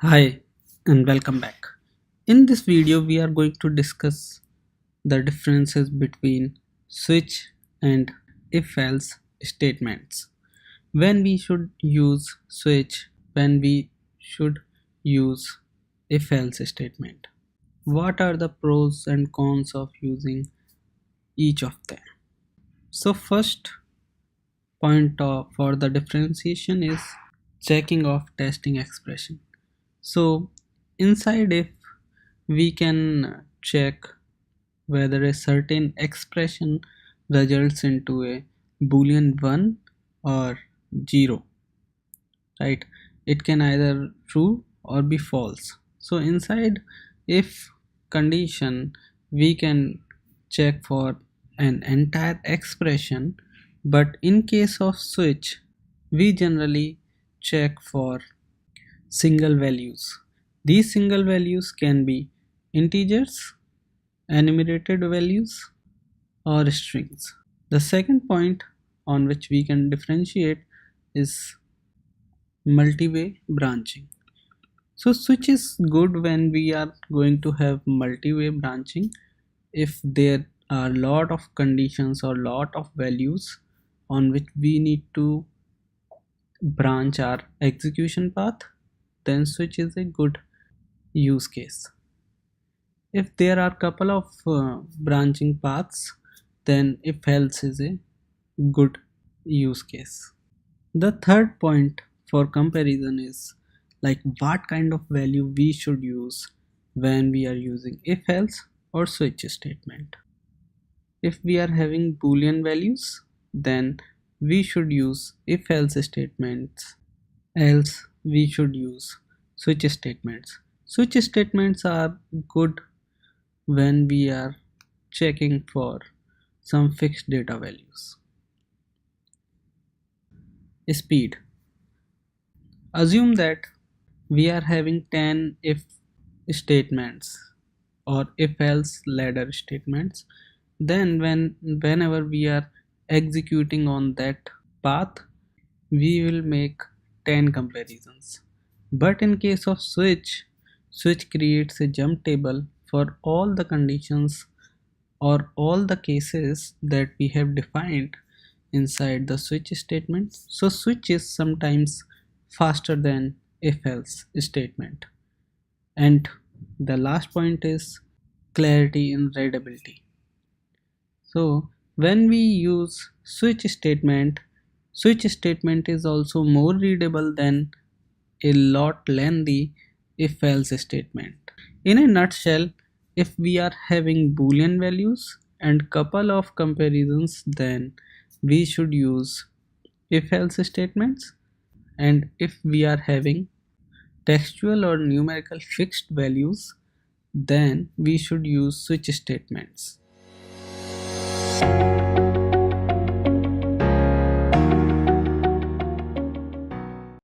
Hi and welcome back. In this video we are going to discuss the differences between switch and if else statements. When we should use switch, when we should use if else statement. What are the pros and cons of using each of them? So first point for the differentiation is checking of testing expression. So inside if we can check whether a certain expression results into a boolean 1 or 0, right? It can either true or be false. So inside if condition we can check for an entire expression, but in case of switch we generally check for single values. These single values can be integers, enumerated values, or strings. The second point on which we can differentiate is multi-way branching. So switch is good when we are going to have multi-way branching if there are lot of conditions or lot of values on which we need to branch our execution path, then switch is a good use case. If there are couple of branching paths, then if else is a good use case. The third point for comparison is like what kind of value we should use when we are using if else or switch statement. If we are having boolean values, then we should use if else statements, else we should use switch statements. Switch statements are good when we are checking for some fixed data values. Speed. Assume that we are having 10 if statements or if else ladder statements. Then whenever we are executing on that path, we will make 10 comparisons. But in case of switch creates a jump table for all the conditions or all the cases that we have defined inside the switch statement. So switch is sometimes faster than if else statement. And the last point is clarity in readability. So when we use switch statement is also more readable than a lot lengthy if else statement. In a nutshell, if we are having boolean values and couple of comparisons, then we should use if else statements, and if we are having textual or numerical fixed values, then we should use switch statements.